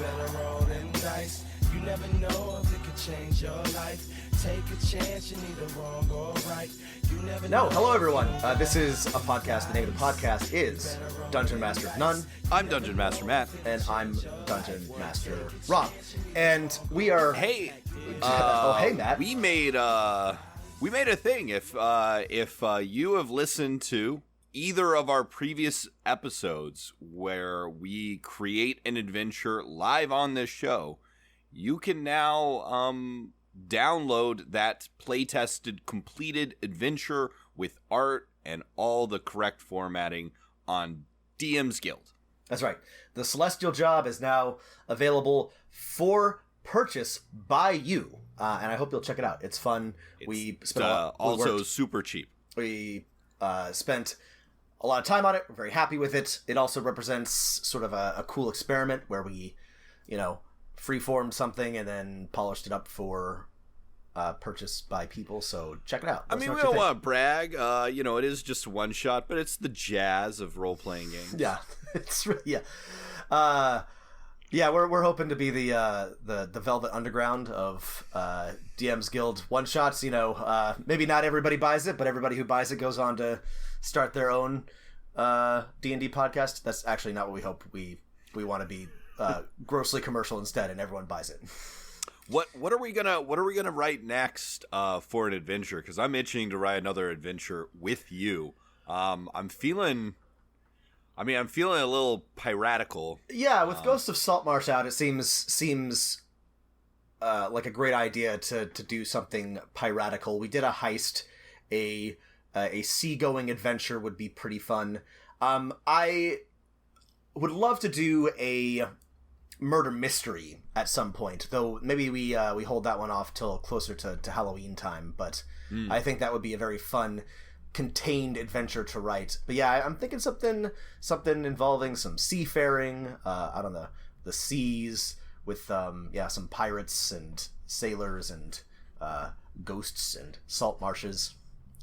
better roll them dice. You never know if it could change your life. Take a chance, you need the wrong or right. You never know. Hello everyone. This is a podcast. The name of the podcast is Dungeon Master of None. I'm Dungeon Master Matt. And I'm Dungeon Master Rob. And we are... Hey. Hey Matt. We made a thing. If you have listened to either of our previous episodes where we create an adventure live on this show, you can now download that playtested, completed adventure with art and all the correct formatting on DM's Guild. That's right. The Celestial Job is now available for purchase by you, and I hope you'll check it out. It's fun. We spent a lot. Also super cheap. We spent a lot of time on it. We're very happy with it. It also represents sort of a cool experiment where we, freeformed something and then polished it up for purchase by people. So check it out. We don't want to brag. It is just one shot, but it's the jazz of role playing games. Yeah, it's yeah. We're hoping to be the Velvet Underground of DM's Guild one shots. Maybe not everybody buys it, but everybody who buys it goes on to start their own D&D podcast. That's actually not what we hope. We want to be grossly commercial instead, and everyone buys it. What are we gonna write next for an adventure? Because I'm itching to write another adventure with you. I'm feeling a little piratical. Yeah, with Ghosts of Saltmarsh out, it seems like a great idea to do something piratical. We did a heist, a seagoing adventure would be pretty fun. I would love to do a murder mystery at some point, though maybe we hold that one off till closer to Halloween time, but I think that would be a very fun contained adventure to write. But yeah, I'm thinking something involving some seafaring out on the seas with some pirates and sailors and ghosts and salt marshes,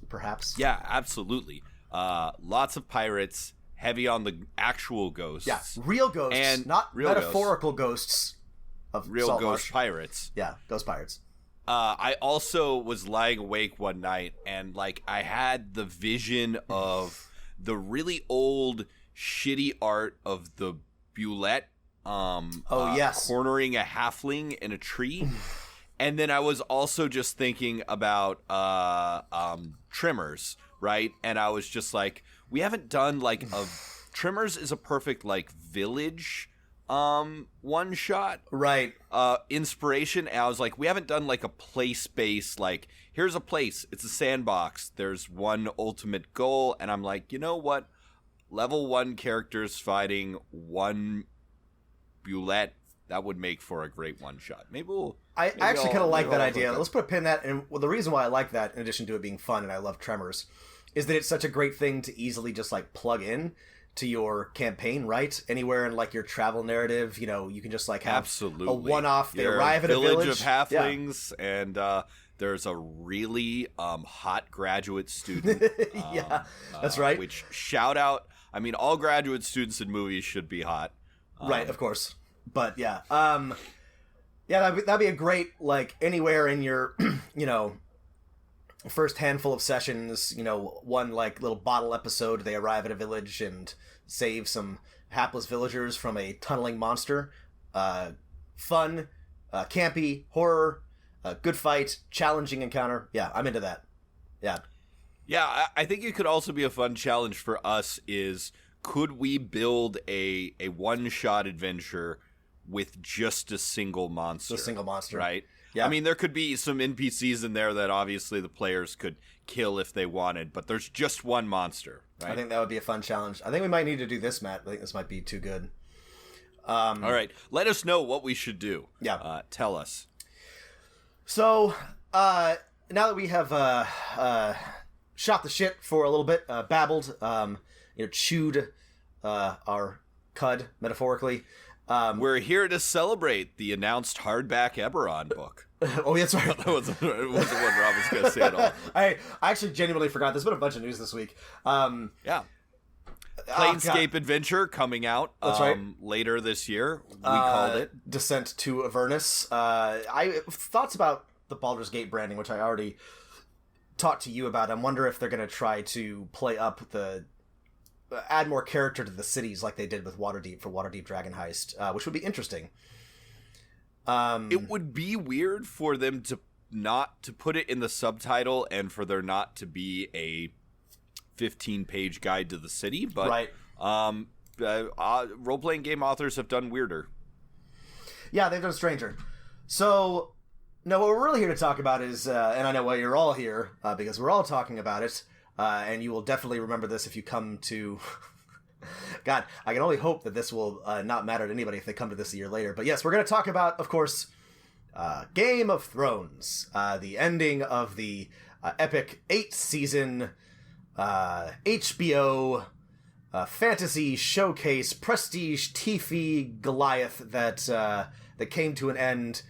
perhaps. Yeah, absolutely. Lots of pirates, heavy on the actual ghosts. Yeah, real ghosts, and not real metaphorical ghosts of real salt ghost marsh. Pirates. Yeah, ghost pirates. I also was lying awake one night, and I had the vision of the really old, shitty art of the Bulette cornering a halfling in a tree. And then I was also just thinking about Trimmers, right? And I was just like, we haven't done Trimmers is a perfect village one shot, right? Inspiration. And I was like, we haven't done a place based here's a place, it's a sandbox, there's one ultimate goal, and I'm like, you know what, level 1 characters fighting one Bulette, that would make for a great one shot. I actually kind of like that idea. Let's put a pin in that. And the reason why I like that, in addition to it being fun and I love Tremors, is that it's such a great thing to easily just plug in to your campaign, right? Anywhere in your travel narrative, you can just have absolutely a one-off. They You're arrive at a village of halflings, and there's a really hot graduate student. Yeah, that's right. Which shout out. All graduate students in movies should be hot. Right, of course. But yeah, that'd be a great anywhere in your first handful of sessions, one little bottle episode, they arrive at a village and save some hapless villagers from a tunneling monster. Fun, campy, horror, good fight, challenging encounter. Yeah, I'm into that. Yeah. Yeah, I think it could also be a fun challenge for us is, could we build a one-shot adventure with just a single monster? A single monster. Right? Yeah. There could be some NPCs in there that obviously the players could kill if they wanted, but there's just one monster, right? I think that would be a fun challenge. I think we might need to do this, Matt. I think this might be too good. All right. Let us know what we should do. Yeah. Tell us. So, now that we have shot the shit for a little bit, babbled, chewed our cud, metaphorically, we're here to celebrate the announced hardback Eberron book. Oh, that's right. That wasn't what Rob was going to say at all. I actually genuinely forgot. There's been a bunch of news this week. Yeah. Planescape Adventure coming out. That's right. Later this year. We called it Descent to Avernus. I thoughts about the Baldur's Gate branding, which I already talked to you about. I wonder if they're going to try to play up add more character to the cities like they did with Waterdeep for Waterdeep Dragon Heist, which would be interesting. It would be weird for them to put it in the subtitle and for there not to be a 15-page guide to the city, but right. Role-playing game authors have done weirder. Yeah, they've done stranger. So, no, what we're really here to talk about is, and I know why you're all here, because we're all talking about it, and you will definitely remember this if you come to... God, I can only hope that this will not matter to anybody if they come to this a year later. But yes, we're going to talk about, of course, Game of Thrones, the ending of the epic 8-season HBO fantasy showcase prestige TV Goliath that came to an end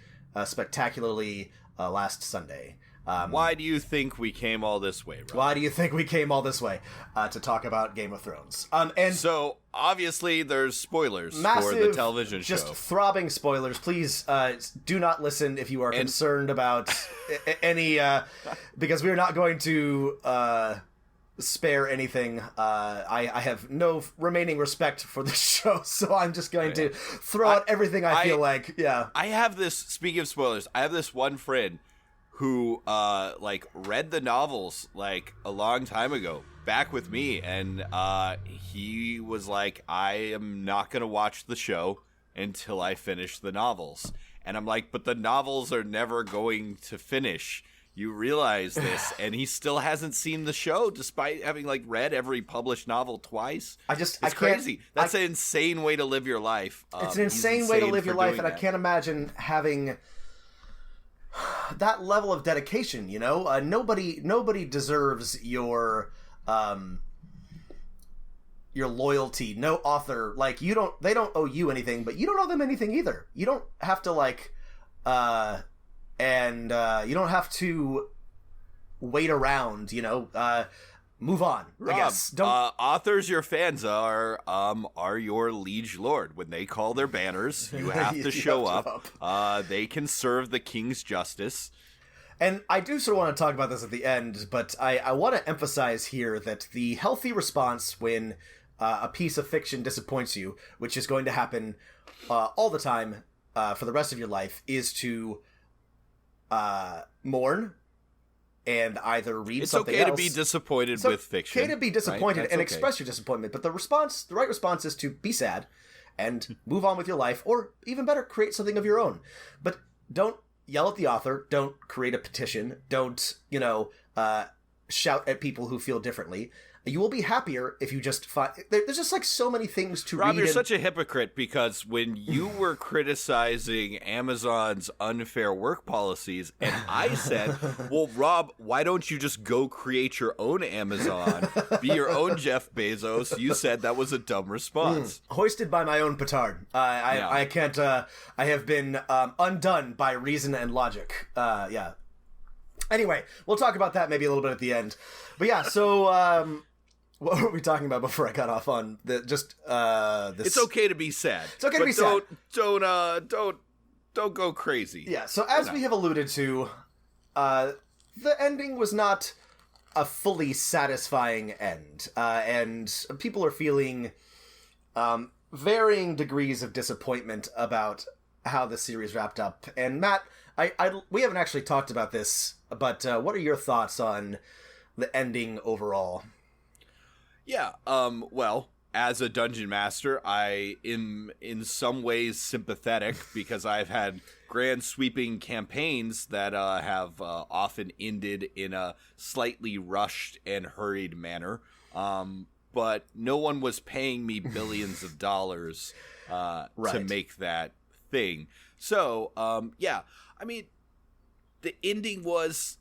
spectacularly last Sunday. Why do you think we came all this way, Rob? Why do you think we came all this way to talk about Game of Thrones? And so, obviously, there's spoilers massive, for the television show. Just throbbing spoilers. Please do not listen if you are concerned about any... because we are not going to spare anything. I have no remaining respect for the show, so I'm just going to throw out everything I feel like. Yeah. I have this... Speaking of spoilers, I have this one friend who read the novels a long time ago back with me, and he was like, I am not gonna watch the show until I finish the novels. And I'm like, but the novels are never going to finish, you realize this. And he still hasn't seen the show despite having read every published novel twice. It's crazy. That's an insane way to live your life. It's an insane way to live your life, and I can't imagine having that level of dedication, you know. Nobody deserves your loyalty. No author, they don't owe you anything, but you don't owe them anything either. You don't have to you don't have to wait around, you know. Move on, Rob, I guess. Authors your fans are your liege lord. When they call their banners, you have to show up. They can serve the king's justice. And I do sort of want to talk about this at the end, but I want to emphasize here that the healthy response when a piece of fiction disappoints you, which is going to happen all the time for the rest of your life, is to mourn and either read something else. It's okay to be disappointed with fiction. It's okay to be disappointed right? and express your disappointment, but the right response is to be sad and move on with your life, or even better, create something of your own. But don't yell at the author, don't create a petition, don't, shout at people who feel differently. You will be happier if you just find... There's just so many things to read. Rob, you're such a hypocrite, because when you were criticizing Amazon's unfair work policies, and I said, well, Rob, why don't you just go create your own Amazon, be your own Jeff Bezos? You said that was a dumb response. Hoisted by my own petard. I can't... I have been undone by reason and logic. Yeah. Anyway, we'll talk about that maybe a little bit at the end. But yeah, so... what were we talking about before I got off on this? It's okay to be sad. It's okay to be sad. Don't go crazy. Yeah. So as we have alluded to, the ending was not a fully satisfying end, and people are feeling varying degrees of disappointment about how the series wrapped up. And Matt, we haven't actually talked about this, but what are your thoughts on the ending overall? Yeah, well, as a dungeon master, I am in some ways sympathetic, because I've had grand sweeping campaigns that have often ended in a slightly rushed and hurried manner. But no one was paying me billions of dollars to make that thing. So, yeah, I mean, the ending was...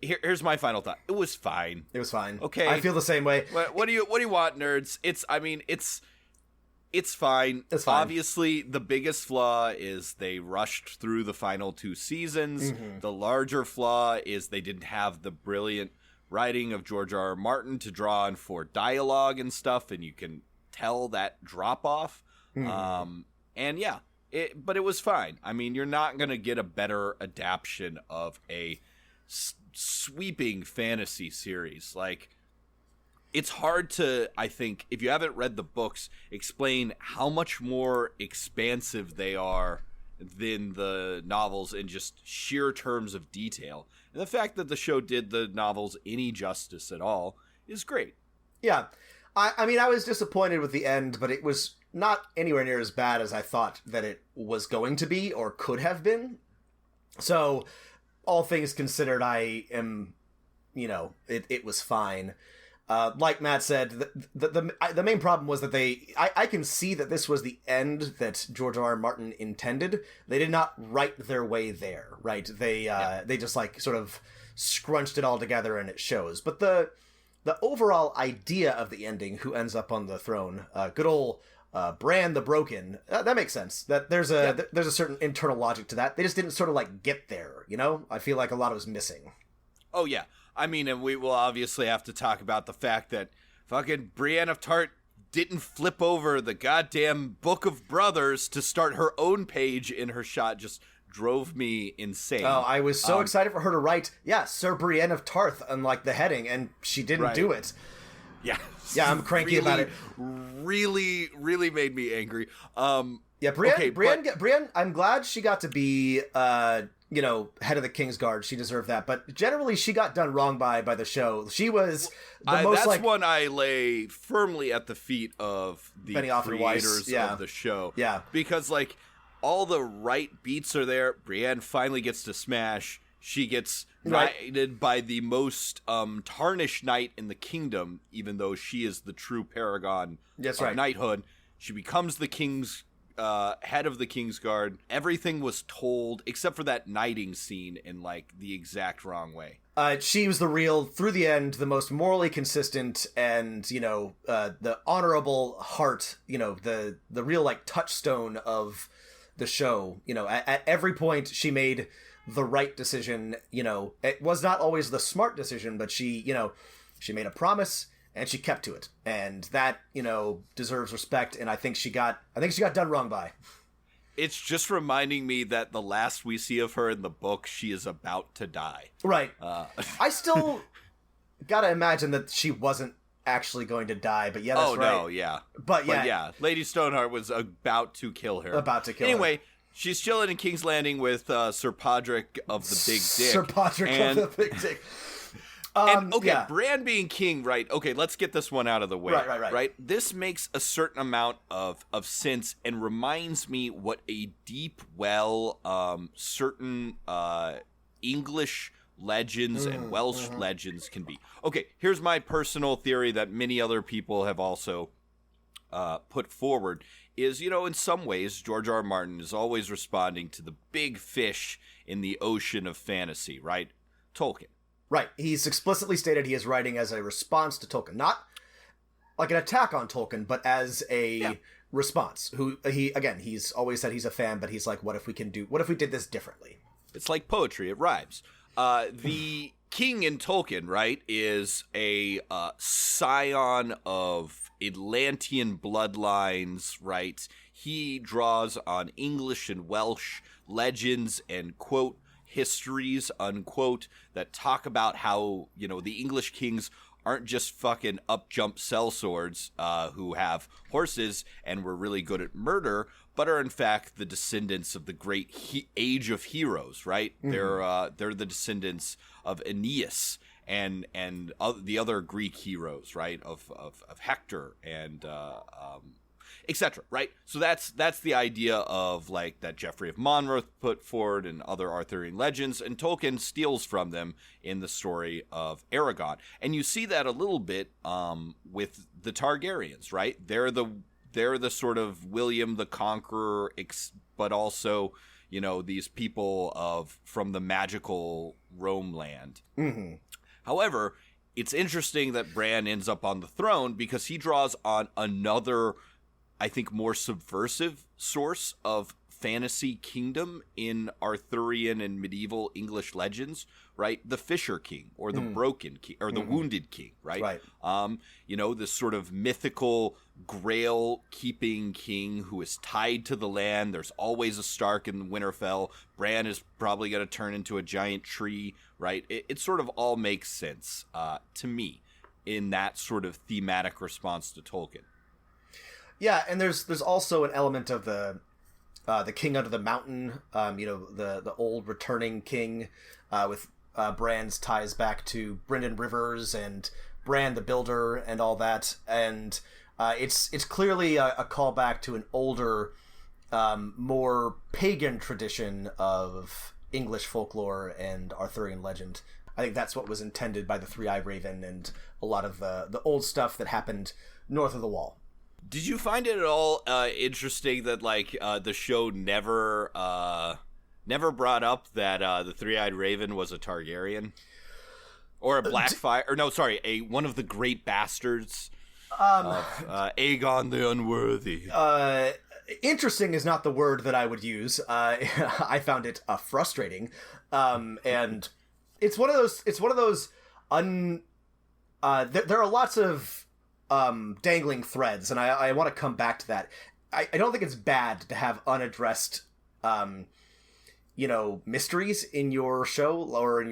Here's my final thought. It was fine. It was fine. Okay. I feel the same way. What do you want, nerds? It's fine. It's fine. Obviously, the biggest flaw is they rushed through the final 2 seasons. Mm-hmm. The larger flaw is they didn't have the brilliant writing of George R. R. Martin to draw on for dialogue and stuff, and you can tell that drop off. And yeah, but it was fine. I mean, you're not going to get a better adaptation of a sweeping fantasy series. Like, it's hard to, I think, if you haven't read the books, explain how much more expansive they are than the novels in just sheer terms of detail. And the fact that the show did the novels any justice at all is great. Yeah. I mean, I was disappointed with the end, but it was not anywhere near as bad as I thought that it was going to be or could have been. So, all things considered, I am, it was fine. Like Matt said, the main problem was that I can see that this was the end that George R. R. Martin intended. They did not write their way there, right? They just like sort of scrunched it all together and it shows. But the overall idea of the ending, who ends up on the throne, good old Bran the Broken, that makes sense. That there's a certain internal logic to that. They just didn't sort of like get there, I feel like a lot was missing. Oh yeah. I mean, and we will obviously have to talk about the fact that fucking Brienne of Tart didn't flip over the goddamn Book of Brothers to start her own page in her shot. Just drove me insane. Oh, I was so excited for her to write, Sir Brienne of Tarth, on like the heading, and she didn't do it. Yeah. Yeah, I'm cranky about it. Really, really made me angry. Brienne, I'm glad she got to be head of the Kingsguard. She deserved that. But generally, she got done wrong by the show. She was the most that's one I lay firmly at the feet of the creators of the show. Yeah. Because, like, all the right beats are there. Brienne finally gets to smash. She gets knighted by the most tarnished knight in the kingdom, even though she is the true paragon of knighthood. She becomes the king's head of the Kingsguard. Everything was told except for that knighting scene in like the exact wrong way. She was through the end, the most morally consistent and, the honorable heart, the real like touchstone of the show. At every point she made the right decision. It was not always the smart decision, but she made a promise and she kept to it, and that deserves respect. And I think she got done wrong by. It's just reminding me that the last we see of her in the book, she is about to die. Right. I still gotta imagine that she wasn't actually going to die, but yeah, that's right. Oh no, yeah. But yeah, Lady Stoneheart was about to kill her. Anyway, she's chilling in King's Landing with Sir Podrick of the Big Dick. Sir Podrick of the Big Dick. Bran being king, right? Okay, let's get this one out of the way. Right. This makes a certain amount of sense and reminds me what a deep well certain English legends and Welsh legends can be. Okay, here's my personal theory that many other people have also put forward is, in some ways, George R. R. Martin is always responding to the big fish in the ocean of fantasy, right? Tolkien. Right. He's explicitly stated he is writing as a response to Tolkien. Not like an attack on Tolkien, but as a response. He's always said he's a fan, but he's like, what if we did this differently? It's like poetry. It rhymes. The king in Tolkien, right, is a scion of Atlantean bloodlines, right? He draws on English and Welsh legends and, quote, histories, unquote, that talk about how, the English kings aren't just fucking up-jump sellswords who have horses and were really good at murder, but are in fact the descendants of the great age of heroes, right? Mm-hmm. They're the descendants of Aeneas and the other Greek heroes, right? Of Hector and etc. Right? So that's the idea of like that Geoffrey of Monmouth put forward and other Arthurian legends, and Tolkien steals from them in the story of Aragon. And you see that a little bit with the Targaryens, right? They're the sort of William the Conqueror, but also these people from the magical Rome land. Mm-hmm. However, it's interesting that Bran ends up on the throne because he draws on another, I think, more subversive source of fantasy kingdom in Arthurian and medieval English legends, right? The Fisher King, or the Broken King, or the Wounded King, right? Right. This sort of mythical grail-keeping king who is tied to the land. There's always a Stark in Winterfell. Bran is probably going to turn into a giant tree, right? It sort of all makes sense to me in that sort of thematic response to Tolkien. Yeah, and there's also an element of the king under the mountain, the old returning king, with Bran's ties back to Brynden Rivers and Bran the Builder and all that, and it's clearly a callback to an older, more pagan tradition of English folklore and Arthurian legend. I think that's what was intended by the Three-Eyed Raven and a lot of the old stuff that happened north of the Wall. Did you find it at all interesting that the show never brought up that the Three-Eyed Raven was a Targaryen or a Blackfire, or no, sorry, one of the great bastards of Aegon the Unworthy? Interesting is not the word that I would use. I found it frustrating, and it's one of those. There are lots of dangling threads, and I want to come back to that. I don't think it's bad to have unaddressed, mysteries in your show or in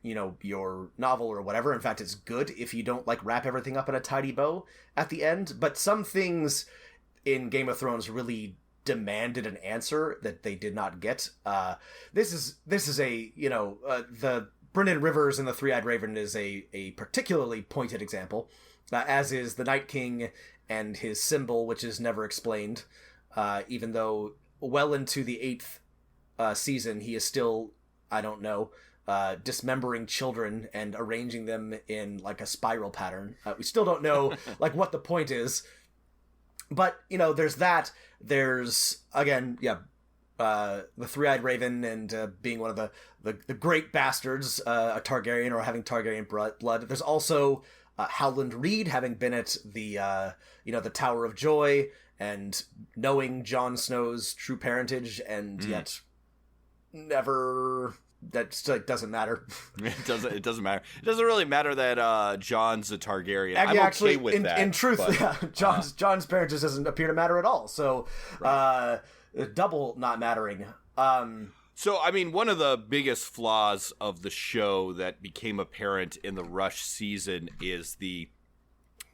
your novel or whatever. In fact, it's good if you don't wrap everything up in a tidy bow at the end. But some things in Game of Thrones really demanded an answer that they did not get. This is the Brynden Rivers and the Three-Eyed Raven is a particularly pointed example, as is the Night King and his symbol, which is never explained, even though well into the 8th season he is still, dismembering children and arranging them in a spiral pattern. We still don't know what the point is. But, there's that. There's, again, the Three-Eyed Raven and being one of the great bastards, a Targaryen, or having Targaryen blood. There's also Howland Reed having been at the Tower of Joy and knowing Jon Snow's true parentage, and yet never... That doesn't matter. It doesn't matter. It doesn't really matter that Jon's a Targaryen. I'm actually, okay with that. In truth, Jon's parentage doesn't appear to matter at all. So, right. Double not mattering. So, one of the biggest flaws of the show that became apparent in the Rush season is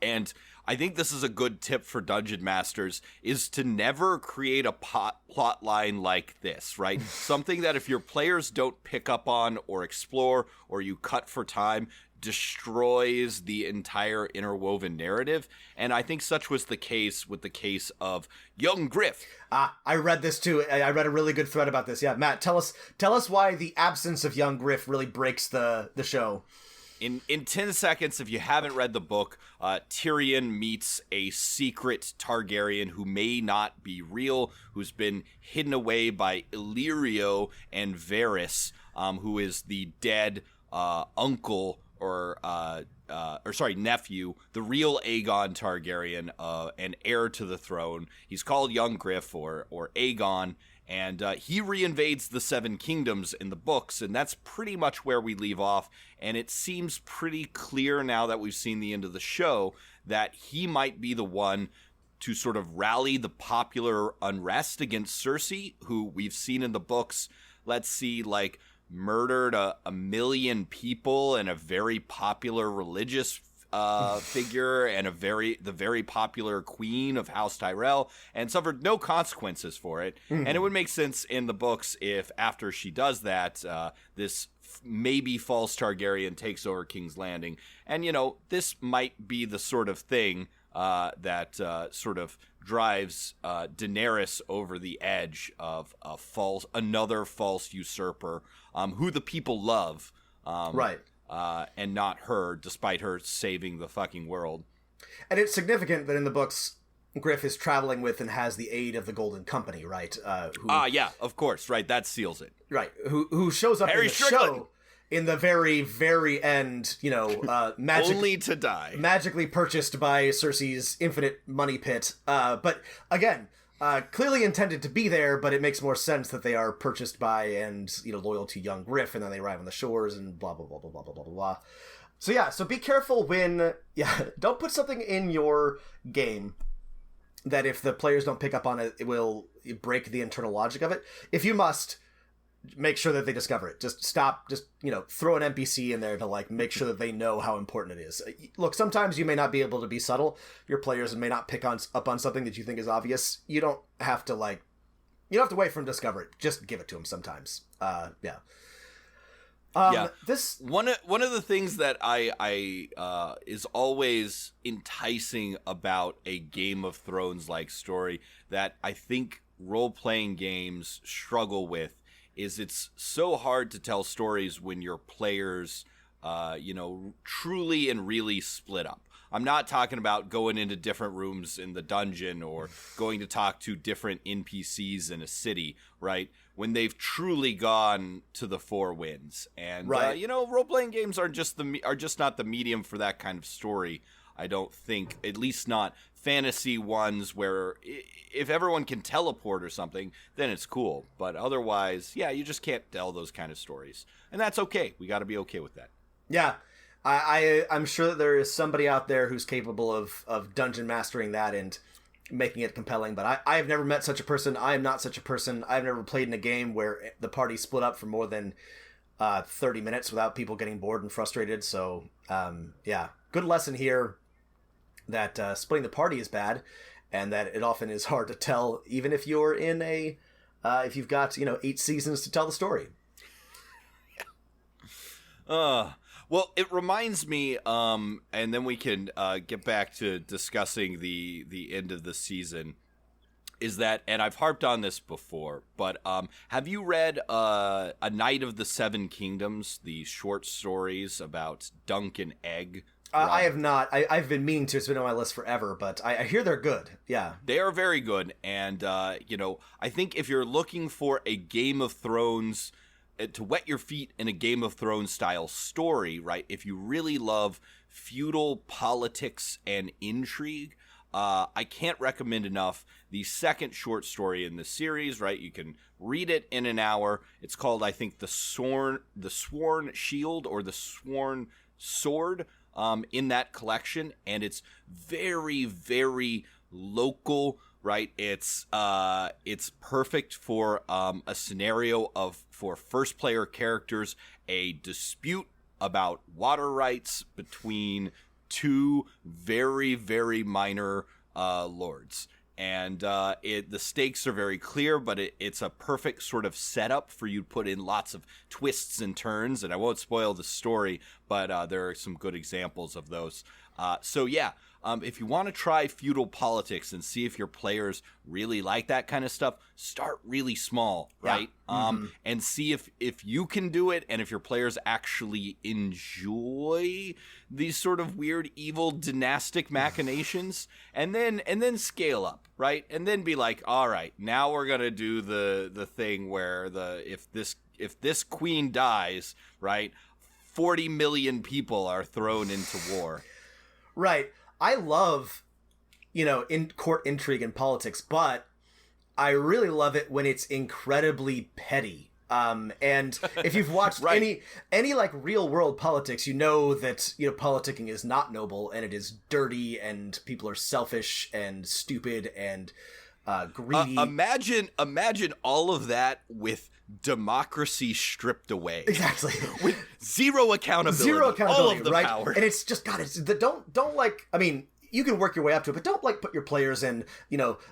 and I think this is a good tip for Dungeon Masters, is to never create a plot line like this, right? Something that if your players don't pick up on or explore, or you cut for time, destroys the entire interwoven narrative. And I think such was the case with the case of young Griff. I read this too. I read a really good thread about this. Yeah, Matt, tell us why the absence of young Griff really breaks the show. In 10 seconds, if you haven't read the book, Tyrion meets a secret Targaryen who may not be real, who's been hidden away by Illyrio and Varys, who is the dead uncle nephew, the real Aegon Targaryen, and heir to the throne. He's called Young Griff or Aegon. And he reinvades the Seven Kingdoms in the books, and that's pretty much where we leave off. And it seems pretty clear now that we've seen the end of the show that he might be the one to sort of rally the popular unrest against Cersei, who we've seen in the books, murdered a million people and a very popular religious figure and the very popular queen of House Tyrell, and suffered no consequences for it. Mm-hmm. And it would make sense in the books if after she does that, this maybe false Targaryen takes over King's Landing. And, this might be the sort of thing that sort of drives Daenerys over the edge of another false usurper who the people love. Right. And not her, despite her saving the fucking world. And it's significant that in the books, Griff is traveling with and has the aid of the Golden Company, right? Yeah, of course, right. That seals it. Right. Who shows up Harry in the Strickland. show in the very, very end, only to die. Magically purchased by Cersei's infinite money pit. But again, clearly intended to be there, but it makes more sense that they are purchased by and, loyal to young Griff, and then they arrive on the shores and blah, blah, blah, blah, blah, blah, blah, blah. So yeah, so be careful when, don't put something in your game that if the players don't pick up on it, it will break the internal logic of it. If you must, make sure that they discover it. Just stop, throw an NPC in there to, make sure that they know how important it is. Look, sometimes you may not be able to be subtle. Your players may not pick up on something that you think is obvious. You don't have to, you don't have to wait for them to discover it. Just give it to them sometimes. Yeah. This one of the things that I is always enticing about a Game of Thrones like story that I think role-playing games struggle with is it's so hard to tell stories when your players truly and really split up. I'm not talking about going into different rooms in the dungeon or going to talk to different NPCs in a city, right? When they've truly gone to the four winds. And right. Role-playing games are just not the medium for that kind of story. I don't think, at least not fantasy ones where if everyone can teleport or something, then it's cool. But otherwise, you just can't tell those kind of stories. And that's okay. We got to be okay with that. Yeah. I'm sure that there is somebody out there who's capable of dungeon mastering that and making it compelling, but I have never met such a person. I am not such a person. I've never played in a game where the party split up for more than 30 minutes without people getting bored and frustrated. So, good lesson here that splitting the party is bad and that it often is hard to tell, even if you're in if you've got, 8 seasons to tell the story. Well, it reminds me, and then we can get back to discussing the end of the season, is that, and I've harped on this before, but have you read A Night of the Seven Kingdoms, the short stories about Dunk and Egg? I have not. I've been meaning to. It's been on my list forever, but I hear they're good. Yeah. They are very good, and, I think if you're looking for a Game of Thrones to wet your feet in a Game of Thrones style story, right? If you really love feudal politics and intrigue, I can't recommend enough the second short story in the series, right? You can read it in an hour. It's called, I think, The Sworn Shield or The Sworn Sword in that collection. And it's very, very local, right? It's perfect for a scenario for first player characters, a dispute about water rights between two very, very minor lords. And the stakes are very clear, but it's a perfect sort of setup for you to put in lots of twists and turns. And I won't spoil the story, but there are some good examples of those. If you want to try feudal politics and see if your players really like that kind of stuff, start really small, right? Yeah. And see if you can do it and if your players actually enjoy these sort of weird, evil, dynastic machinations, and then scale up, right? And then be like, all right, now we're gonna do the thing where if this queen dies, right, 40 million people are thrown into war. Right. I love, in court intrigue and politics, but I really love it when it's incredibly petty. And if you've watched right. any real world politics, you know that, politicking is not noble and it is dirty and people are selfish and stupid and greedy. Imagine all of that with democracy stripped away. Exactly. With zero accountability. All of the right? power. And it's just, God, don't you can work your way up to it, but don't put your players in,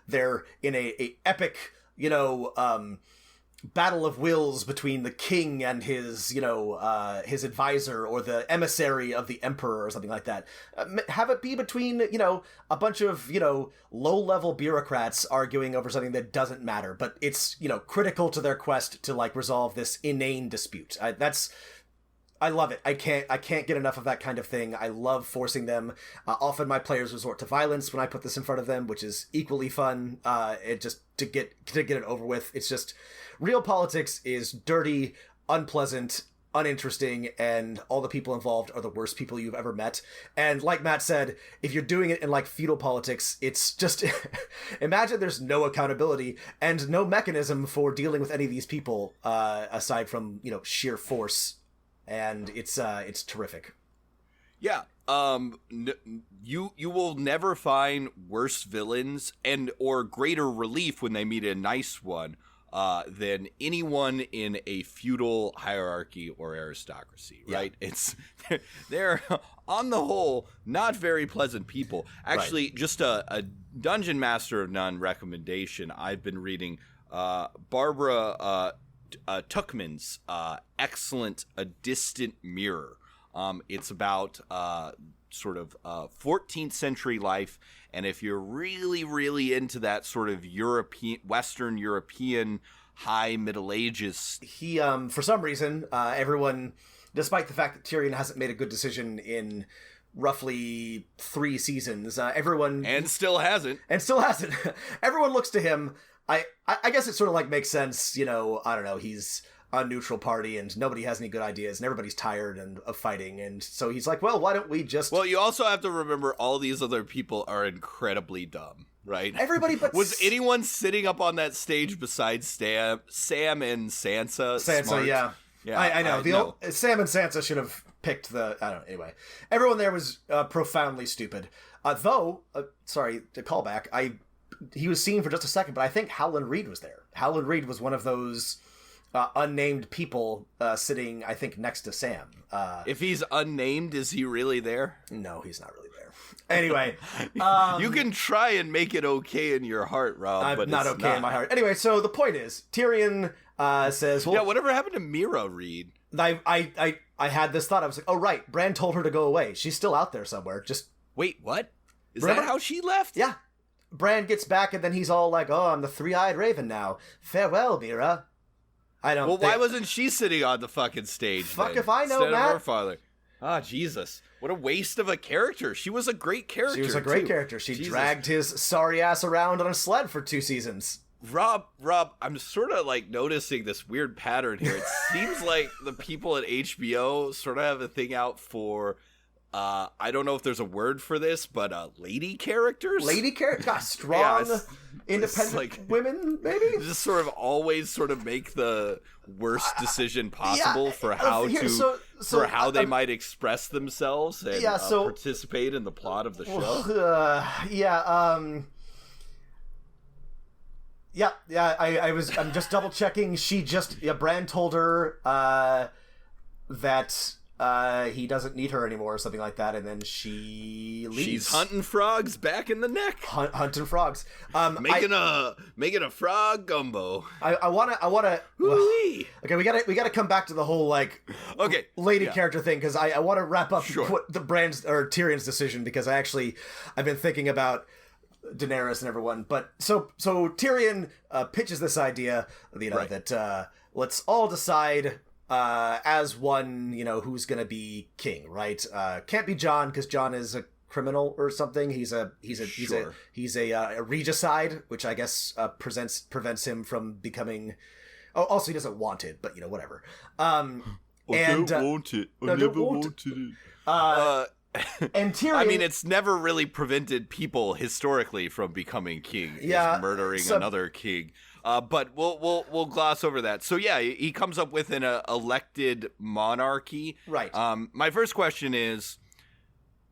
they're in a epic, battle of wills between the king and his, his advisor or the emissary of the emperor or something like that. Have it be between, a bunch of, low-level bureaucrats arguing over something that doesn't matter, but it's, critical to their quest to, resolve this inane dispute. I love it. I can't get enough of that kind of thing. I love forcing them. Often my players resort to violence when I put this in front of them, which is equally fun. It just to get it over with. It's just real politics is dirty, unpleasant, uninteresting, and all the people involved are the worst people you've ever met. And like Matt said, if you're doing it in like feudal politics, it's just imagine there's no accountability and no mechanism for dealing with any of these people aside from, you know, sheer force, and it's terrific. Yeah. You will never find worse villains and or greater relief when they meet a nice one than anyone in a feudal hierarchy or aristocracy, right? Yeah. They're on the whole not very pleasant people. Actually, right. Just a Dungeon Master of None recommendation. I've been reading Barbara Tuchman's excellent A Distant Mirror. It's about sort of 14th century life, and if you're really, really into that sort of Western European high Middle Ages, he for some reason everyone, despite the fact that Tyrion hasn't made a good decision in roughly 3 seasons, everyone still hasn't, everyone looks to him. I guess it sort of like makes sense, you know. I don't know, he's a neutral party and nobody has any good ideas and everybody's tired of fighting, and so he's like, well, why don't we just... Well, you also have to remember all these other people are incredibly dumb, right? Everybody but... Was anyone sitting up on that stage besides Sam and Sansa? Sansa, smart? Yeah. I know. Sam and Sansa should have picked the... I don't know. Anyway. Everyone there was profoundly stupid. Sorry, to call back, he was seen for just a second, but I think Howland Reed was there. Howland Reed was one of those... unnamed people sitting, I think, next to Sam. If he's unnamed, is he really there? No, he's not really there. Anyway. You can try and make it okay in your heart, Rob, but not it's okay in my heart. Anyway, so the point is, Tyrion says... Well, yeah, whatever happened to Mira Reed? I had this thought. I was like, oh, right, Bran told her to go away. She's still out there somewhere. Just... Wait, what? Is that how she left? Yeah. Bran gets back, and then he's all like, oh, I'm the three-eyed raven now. Farewell, Mira. Why wasn't she sitting on the fucking stage? Fuck then, if I know, instead Matt. Of her father. Ah, Jesus. What a waste of a character. She was a great character. She was a great character. She dragged his sorry ass around on a sled for 2 seasons. Rob, I'm sort of like noticing this weird pattern here. It seems like the people at HBO sort of have a thing out for... I don't know if there's a word for this, but lady characters? Lady characters? God, strong, independent like, women, maybe? Just sort of always sort of make the worst decision possible for how they might express themselves and participate in the plot of the show. I'm just double checking. Bran told her that he doesn't need her anymore or something like that, and then she leaves. She's hunting frogs back in the neck. Hunting frogs. Making a frog gumbo. I wanna okay, we gotta come back to the whole lady character thing, because I want to wrap up the Bran's or Tyrion's decision, because I've been thinking about Daenerys and everyone. But so Tyrion pitches this idea, that let's all decide as one, who's gonna be king, right? Can't be Jon, because Jon is a criminal or something. He's a regicide, which I guess prevents him from becoming. Oh, also he doesn't want it, but whatever. I don't want it. I never wanted it. And Tyrion, I mean, it's never really prevented people historically from becoming king. Yeah, is murdering another king. But we'll gloss over that. So yeah, he comes up with an elected monarchy. Right. My first question is,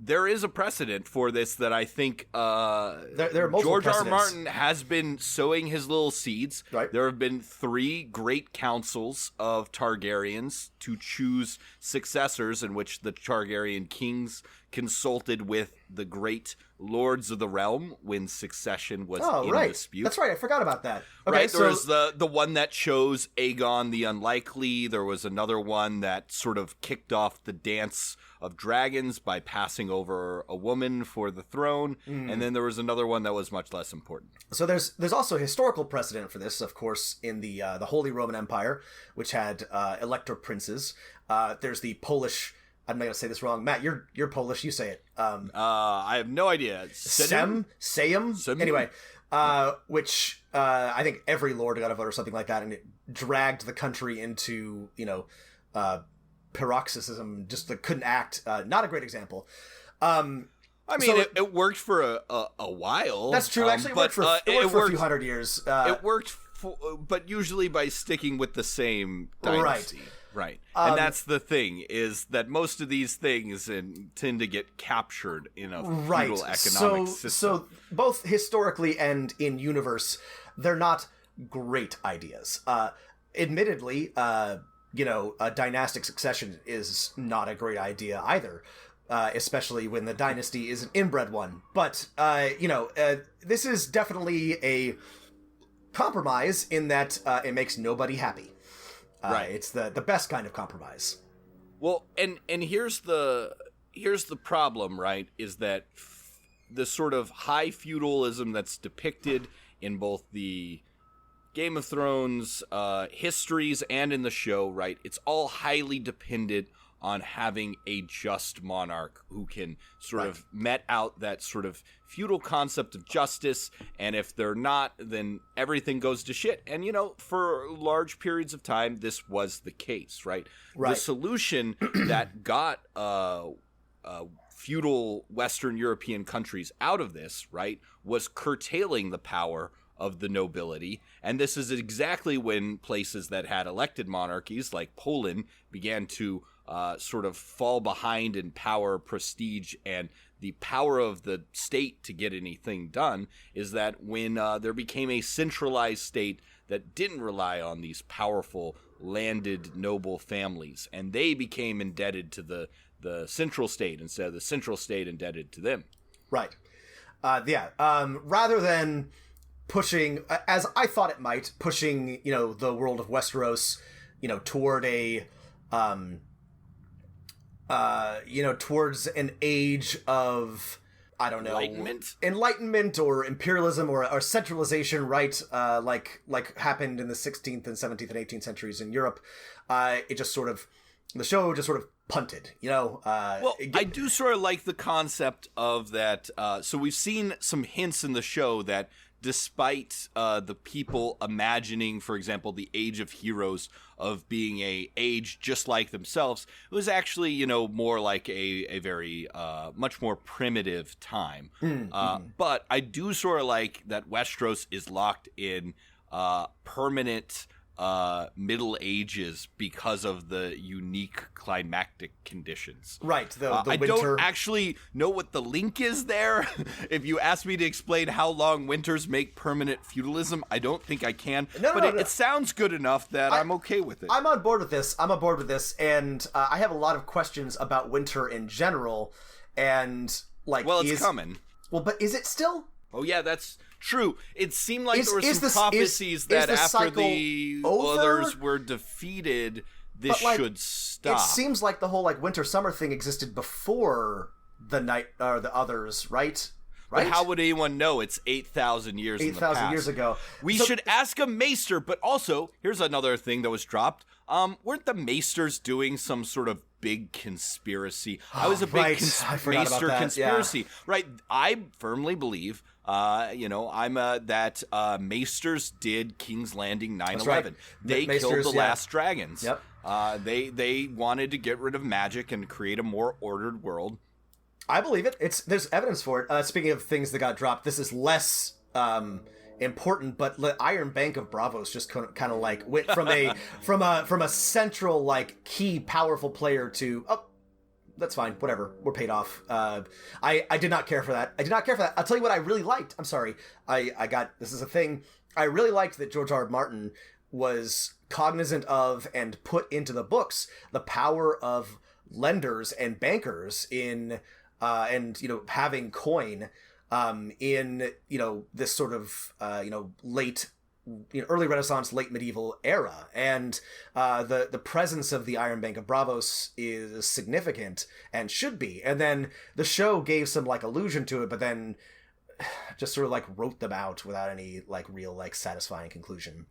there is a precedent for this that I think there are multiple George precedents. R. R. Martin has been sowing his little seeds. Right. There have been 3 great councils of Targaryens to choose successors, in which the Targaryen kings consulted with the great lords of the realm when succession was in dispute. That's right. I forgot about that. Okay, right. There was the one that chose Aegon the Unlikely. There was another one that sort of kicked off the dance of dragons by passing over a woman for the throne. And then there was another one that was much less important. So there's also a historical precedent for this, of course, in the Holy Roman Empire, which had elector princes. There's the Polish... I'm not going to say this wrong. Matt, you're Polish. You say it. I have no idea. Sejm? Anyway, which I think every lord got a vote or something like that, and it dragged the country into, paroxysm, just couldn't act. Not a great example. I mean, it worked for a while. That's true. Actually, it worked for a few hundred years. It worked, but usually by sticking with the same dynasty. Right. And that's the thing, is that most of these things tend to get captured in a feudal economic system. So both historically and in universe, they're not great ideas. Admittedly, a dynastic succession is not a great idea either. Especially when the dynasty is an inbred one. But, this is definitely a compromise in that it makes nobody happy. Right. It's the best kind of compromise. Well, and here's the problem, right, is that the sort of high feudalism that's depicted in both the Game of Thrones histories and in the show, right, it's all highly dependent on having a just monarch who can sort of met out that sort of feudal concept of justice, and if they're not, then everything goes to shit. And, for large periods of time, this was the case, right? The solution that got feudal Western European countries out of this, right, was curtailing the power of the nobility, and this is exactly when places that had elected monarchies, like Poland, began to sort of fall behind in power, prestige, and the power of the state to get anything done, is that when there became a centralized state that didn't rely on these powerful landed noble families, and they became indebted to the central state instead of the central state indebted to them. Right. Rather than pushing, as I thought it might, pushing, the world of Westeros, toward a towards an age of, I don't know, enlightenment or imperialism or centralization, right? Like happened in the 16th and 17th and 18th centuries in Europe. It just sort of, the show just sort of punted, I do sort of like the concept of that. So we've seen some hints in the show that despite the people imagining, for example, the Age of Heroes of being a age just like themselves, it was actually, more like a very much more primitive time. But I do sort of like that Westeros is locked in permanent Middle Ages because of the unique climactic conditions. Right, the I winter. don't actually know what the link is there. If you ask me to explain how long winters make permanent feudalism, I don't think I can. It sounds good enough that I'm okay with it. I'm on board with this. And I have a lot of questions about winter in general. And, it's coming. Well, but is it still? Oh, yeah, that's true. It seemed like there were some prophecies that after the others were defeated, this should stop. It seems like the whole winter-summer thing existed before the others, right? But how would anyone know? It's 8,000 years in the past. 8,000 years ago. We should ask a maester, but also, here's another thing that was dropped. Weren't the maesters doing some sort of big conspiracy? I was a big maester conspiracy. Yeah. Right. I firmly believe that Maesters did King's Landing 9/11. Right. They killed the last dragons. Yep. They wanted to get rid of magic and create a more ordered world. I believe it. There's evidence for it. Speaking of things that got dropped, this is less important, but the Iron Bank of Bravos just kind of went from a central key powerful player to that's fine, whatever, we're paid off. I did not care for that. I'll tell you what I really liked. I'm sorry. This is a thing. I really liked that George R. R. Martin was cognizant of and put into the books the power of lenders and bankers in having coin in this sort of late early Renaissance, late medieval era, and the presence of the Iron Bank of Bravos is significant and should be. And then the show gave some allusion to it, but then just sort of wrote them out without any real satisfying conclusion.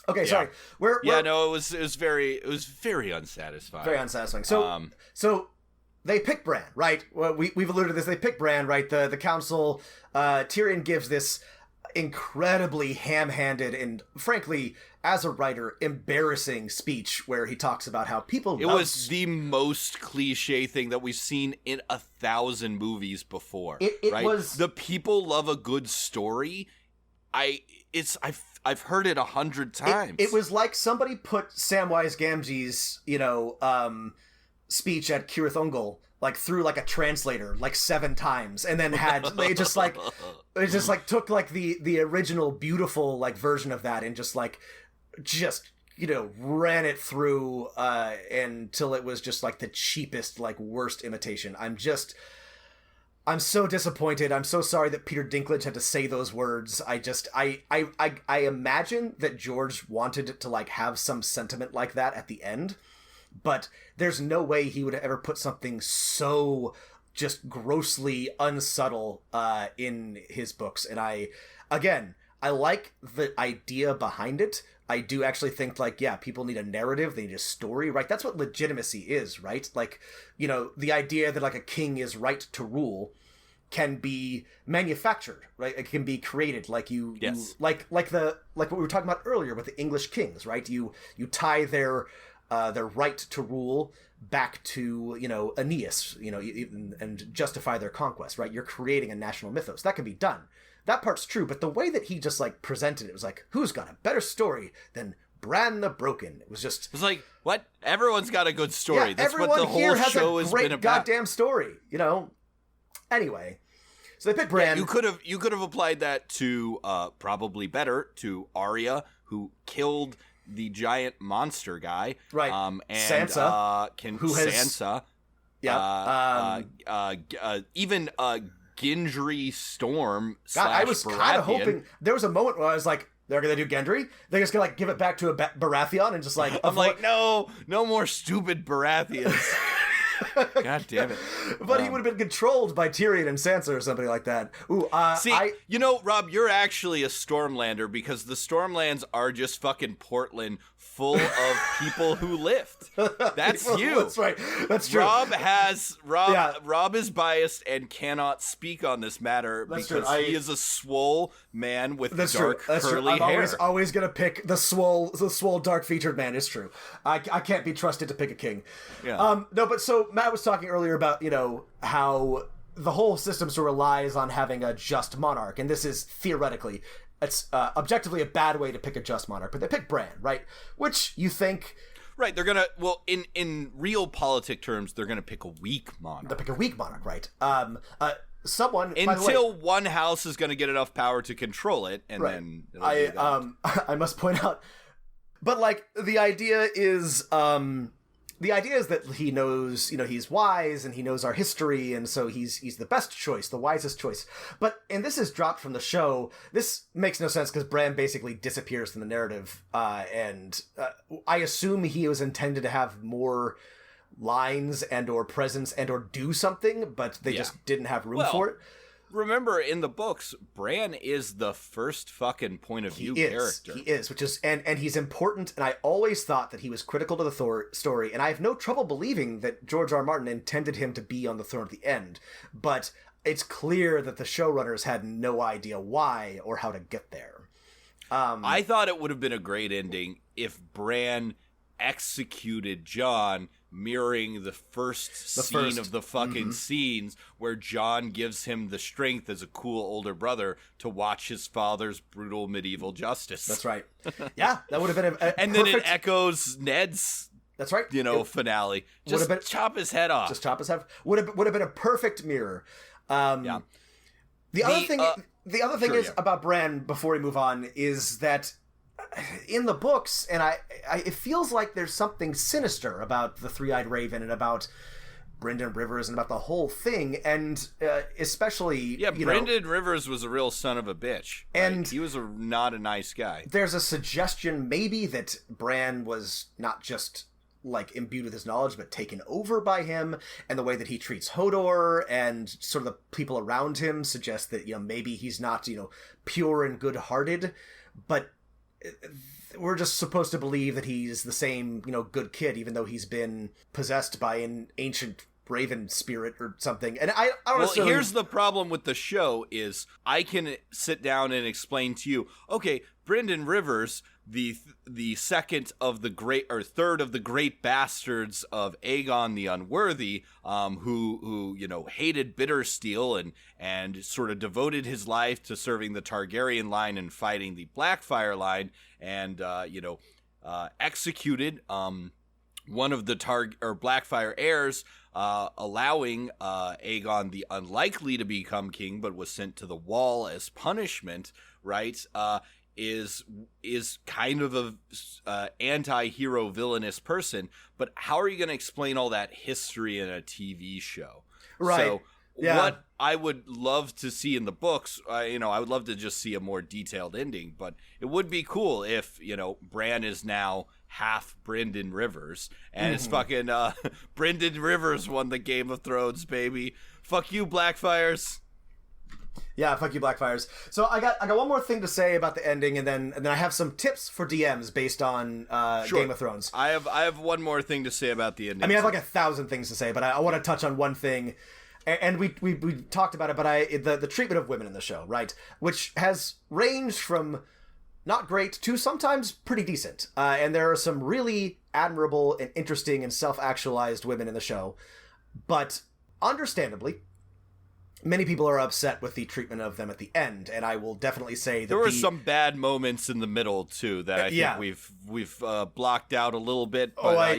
Okay, sorry. It was very unsatisfying. Very unsatisfying. So they pick Bran, right? Well, we've alluded to this. They pick Bran, right? The council. Tyrion gives this incredibly ham-handed and, frankly, as a writer, embarrassing speech where he talks about how people It was the most cliche thing that we've seen in 1,000 movies before. It right? was... The people love a good story. I've heard it 100 times. It was like somebody put Samwise Gamgee's, speech at Kirith Ungol like through like a translator like 7 times, and then had it just took like the original beautiful like version of that and just ran it through until it was just like the cheapest, like worst imitation. I'm so disappointed. I'm so sorry that Peter Dinklage had to say those words. I imagine that George wanted to like have some sentiment like that at the end, but there's no way he would have ever put something so just grossly unsubtle in his books. And I like the idea behind it. I do actually think, like, yeah, people need a narrative, they need a story, right? That's what legitimacy is, right? Like, the idea that, like, a king is right to rule can be manufactured, right? It can be created, like like what we were talking about earlier with the English kings, right? You tie their right to rule back to, Aeneas, and justify their conquest, right? You're creating a national mythos. That can be done. That part's true, but the way that he just, like, presented it was like, who's got a better story than Bran the Broken? It was like, what? Everyone's got a good story. Yeah, that's what the whole show has been about. Goddamn story, Anyway, so they picked Bran. Yeah, you could have applied that to probably better to Arya, who killed the giant monster guy, right? And Sansa, Sansa, even Gendry Storm. God, I was kind of hoping there was a moment where I was like, they're gonna do Gendry. They're just gonna like give it back to a Baratheon and just like. I'm like, no more stupid Baratheons. God damn it! But he would have been controlled by Tyrion and Sansa or something like that. Ooh, Rob, you're actually a Stormlander because the Stormlands are just fucking Portland, full of people who lift. That's you. That's right. That's true. Rob is biased and cannot speak on this matter because he is a swole man with dark curly hair. I'm always gonna pick the swole dark featured man. It's true. I can't be trusted to pick a king. Yeah. No, but so Matt was talking earlier about how the whole system sort of relies on having a just monarch, and this is theoretically. It's objectively a bad way to pick a just monarch, but they pick Bran, right? Which you think... Right, they're gonna... Well, in real politic terms, they're gonna pick a weak monarch. They'll pick a weak monarch, right? Someone... Until one house is gonna get enough power to control it, and right. then... I must point out... But, like, the idea is... The idea is that he knows, he's wise and he knows our history, and so he's the best choice, the wisest choice. And this is dropped from the show. This makes no sense because Bran basically disappears from the narrative, and I assume he was intended to have more lines and or presence and or do something, but they just didn't have room for it. Remember, in the books, Bran is the first fucking point of view character. He is, which is, and he's important, and I always thought that he was critical to the story, and I have no trouble believing that George R. R. Martin intended him to be on the throne at the end, but it's clear that the showrunners had no idea why or how to get there. I thought it would have been a great ending if Bran executed Jon, mirroring the first scene of the fucking scenes where Jon gives him the strength as a cool older brother to watch his father's brutal medieval justice. That's right. Yeah, that would have been and then it echoes Ned's. That's right. Finale. Just chop his head off. Just chop his head. Would have been a perfect mirror. The other thing is about Bran, before we move on, is that in the books, and it feels like there's something sinister about the Three-Eyed Raven and about Brynden Rivers and about the whole thing, and especially Brynden Rivers was a real son of a bitch, and he was not a nice guy. There's a suggestion maybe that Bran was not just like imbued with his knowledge, but taken over by him, and the way that he treats Hodor and sort of the people around him suggest that maybe he's not pure and good-hearted, but we're just supposed to believe that he's the same, good kid, even though he's been possessed by an ancient Raven spirit or something. And I don't Well, know. here's the problem with the show is I can sit down and explain to you, okay, Brynden Rivers, the second of the great, or third of the great bastards of Aegon the Unworthy, who hated Bittersteel and sort of devoted his life to serving the Targaryen line and fighting the Blackfyre line, and executed one of the Blackfyre heirs, allowing Aegon the Unlikely to become king, but was sent to the Wall as punishment, right? Is kind of a anti-hero villainous person, but how are you going to explain all that history in a TV show? Right. So what I would love to see in the books, I would love to just see a more detailed ending, but it would be cool if, Bran is now half Brynden Rivers, and it's fucking Brynden Rivers won the Game of Thrones, baby. Fuck you, Blackfyres. Yeah, fuck you, Blackfyres. So I got one more thing to say about the ending, and then I have some tips for DMs based on Sure. Game of Thrones. I have one more thing to say about the ending. I mean, I have like 1,000 things to say, but I want to touch on one thing. And we talked about it, but the treatment of women in the show, right, which has ranged from not great to sometimes pretty decent. And there are some really admirable and interesting and self-actualized women in the show, but understandably, many people are upset with the treatment of them at the end, and I will definitely say that there were some bad moments in the middle too that I think we've blocked out a little bit. But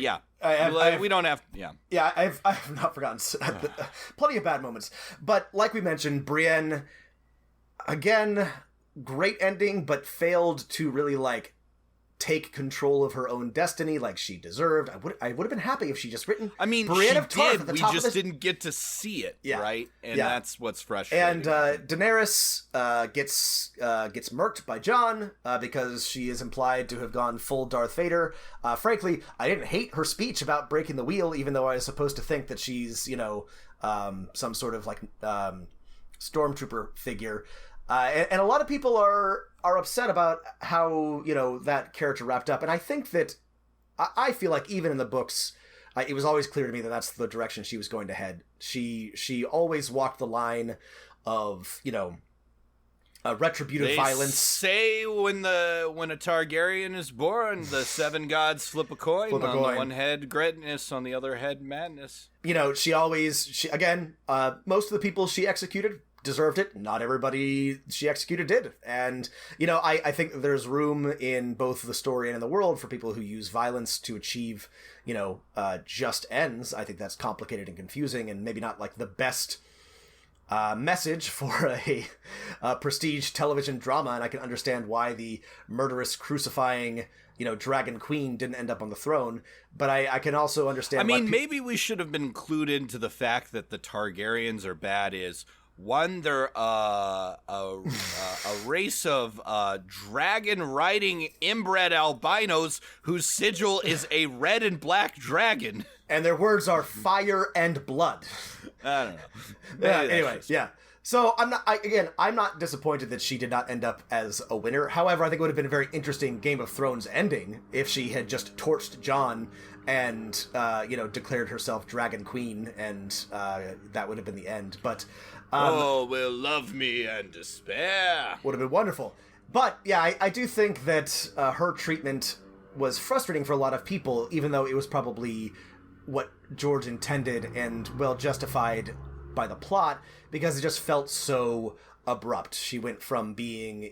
we don't have. Yeah, I've not forgotten plenty of bad moments, but like we mentioned, Brienne, again, great ending, but failed to really take control of her own destiny like she deserved. I would have been happy if she just written. I mean, Brienne of Tarth did. at the We top just of this... didn't get to see it, right? And that's what's frustrating. And Daenerys gets murked by Jon because she is implied to have gone full Darth Vader. Frankly, I didn't hate her speech about breaking the wheel, even though I was supposed to think that she's some sort of stormtrooper figure. And a lot of people are upset about how, that character wrapped up. And I think that, I feel like even in the books, it was always clear to me that that's the direction she was going to head. She always walked the line of, retributive violence. Say when a Targaryen is born, the seven gods flip a coin. On the one head, greatness, on the other head, madness. She again, most of the people she executed deserved it. Not everybody she executed did. And, I think there's room in both the story and in the world for people who use violence to achieve, just ends. I think that's complicated and confusing and maybe not the best message for a prestige television drama. And I can understand why the murderous, crucifying, Dragon Queen didn't end up on the throne. But I can also understand maybe we should have been clued into the fact that the Targaryens are bad is... One, they're a race of dragon-riding inbred albinos whose sigil is a red and black dragon. And their words are fire and blood. I don't know. Anyway, yeah. So I'm not disappointed that she did not end up as a winner. However, I think it would have been a very interesting Game of Thrones ending if she had just torched Jon and declared herself Dragon Queen, and that would have been the end. But will love me and despair. Would have been wonderful. But yeah, I do think that her treatment was frustrating for a lot of people, even though it was probably what George intended and well justified by the plot, because it just felt so abrupt. She went from being,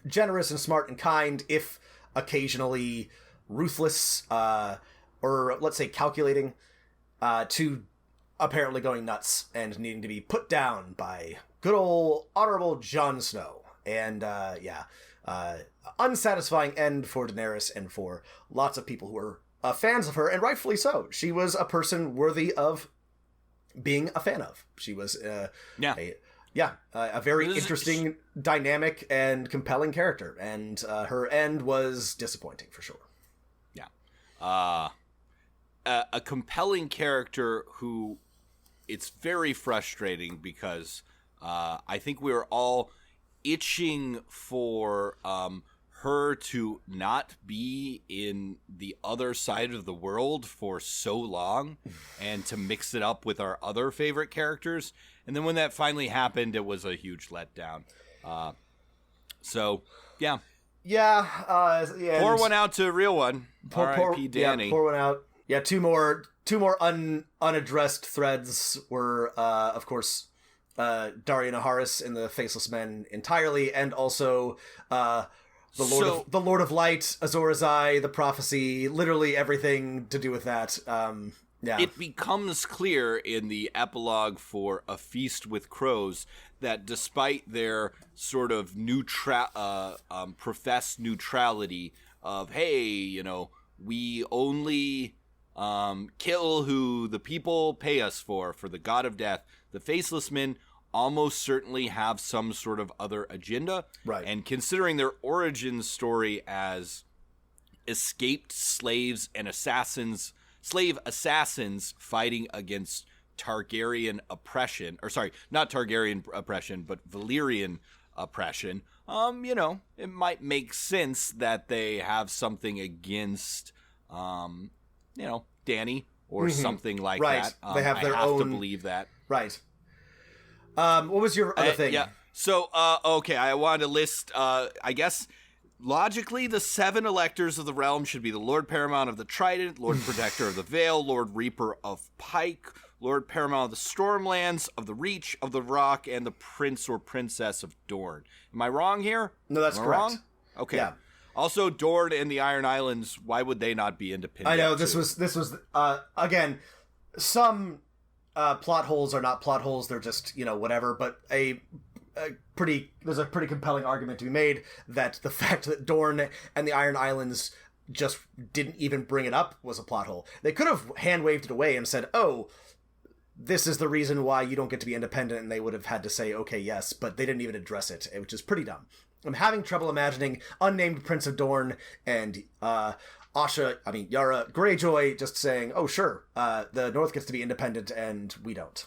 generous and smart and kind, if occasionally ruthless, or let's say calculating, to apparently going nuts and needing to be put down by good old honorable Jon Snow. And unsatisfying end for Daenerys and for lots of people who were fans of her, and rightfully so. She was a person worthy of being a fan of. She was a very interesting, dynamic, and compelling character, and her end was disappointing for sure. Yeah, a compelling character who it's very frustrating because I think we were all itching for her to not be in the other side of the world for so long and to mix it up with our other favorite characters. And then when that finally happened, it was a huge letdown. So, yeah. Yeah. Pour one out to a real one. R.I.P. Danny. Yeah, pour one out. Yeah, two more unaddressed threads were, of course, Daria Naharis in the Faceless Men entirely, and also the Lord of Light, Azor Ahai, the Prophecy, literally everything to do with that. Yeah. It becomes clear in the epilogue for A Feast with Crows that despite their sort of professed neutrality of, hey, we only kill who the people pay us for the god of death, the Faceless Men almost certainly have some sort of other agenda. Right. And considering their origin story as escaped slaves and slave assassins fighting against Targaryen oppression, or sorry, not Targaryen oppression, but Valyrian oppression, it might make sense that they have something against, Danny or something like that. They have their own... to believe that. Right. What was your other thing? Yeah. So, okay, I wanted to list, I guess, logically, the 7 electors of the realm should be the Lord Paramount of the Trident, Lord Protector of the Vale, Lord Reaper of Pike, Lord Paramount of the Stormlands, of the Reach, of the Rock, and the Prince or Princess of Dorne. Am I wrong here? No, that's correct. Wrong? Okay. Yeah. Also, Dorne and the Iron Islands, why would they not be independent? I know, this was again, some plot holes are not plot holes, they're just, whatever, but there's a pretty compelling argument to be made that the fact that Dorne and the Iron Islands just didn't even bring it up was a plot hole. They could have hand-waved it away and said, oh, this is the reason why you don't get to be independent, and they would have had to say, okay, yes, but they didn't even address it, which is pretty dumb. I'm having trouble imagining unnamed Prince of Dorne and Yara Greyjoy just saying, oh, sure, the North gets to be independent and we don't.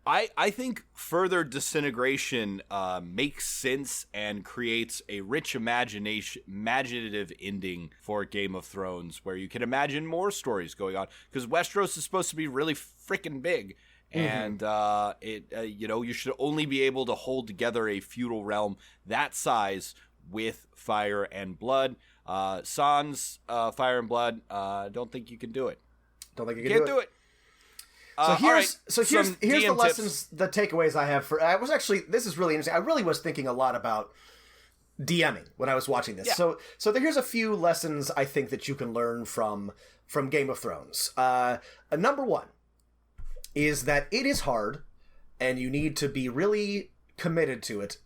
I think further disintegration makes sense and creates a rich imaginative ending for Game of Thrones, where you can imagine more stories going on, because Westeros is supposed to be really freaking big, and you should only be able to hold together a feudal realm that size with fire and blood. Sans Fire and Blood, don't think you can do it. Don't think you can do it. So here's the lessons, the takeaways I have this is really interesting. I really was thinking a lot about DMing when I was watching this. Yeah. So here's a few lessons I think that you can learn from Game of Thrones. Number one is that it is hard, and you need to be really committed to it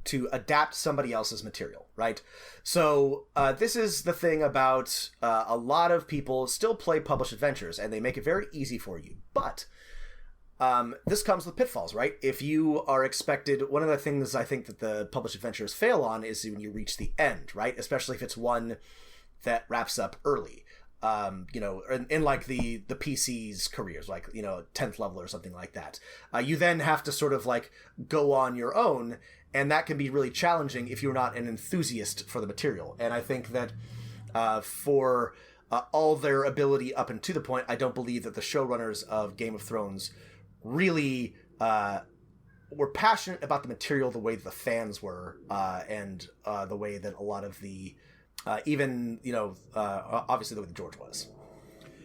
to adapt somebody else's material, right? So this is the thing about a lot of people still play published adventures, and they make it very easy for you. But this comes with pitfalls, right? If you are expected, one of the things I think that the published adventures fail on is when you reach the end, right? Especially if it's one that wraps up early. In like the PC's careers, like, 10th level or something like that. You then have to sort of like go on your own, and that can be really challenging if you're not an enthusiast for the material. And I think that for all their ability up and to the point, I don't believe that the showrunners of Game of Thrones really were passionate about the material the way the fans were, and the way that a lot of the obviously the way that George was.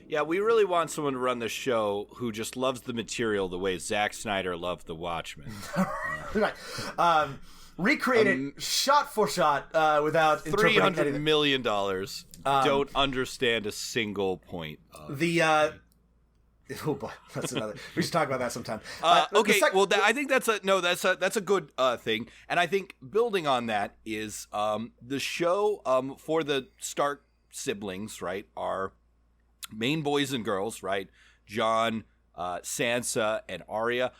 Yeah, we really want someone to run the show who just loves the material the way Zack Snyder loved The Watchmen. Right. Recreated shot for shot without $300 million. Don't understand a single point of oh boy, that's another. We should talk about that sometime. Okay, I think that's a good thing, and I think building on that is the show for the Stark siblings, right, are main boys and girls, right? Jon, Sansa, and Arya.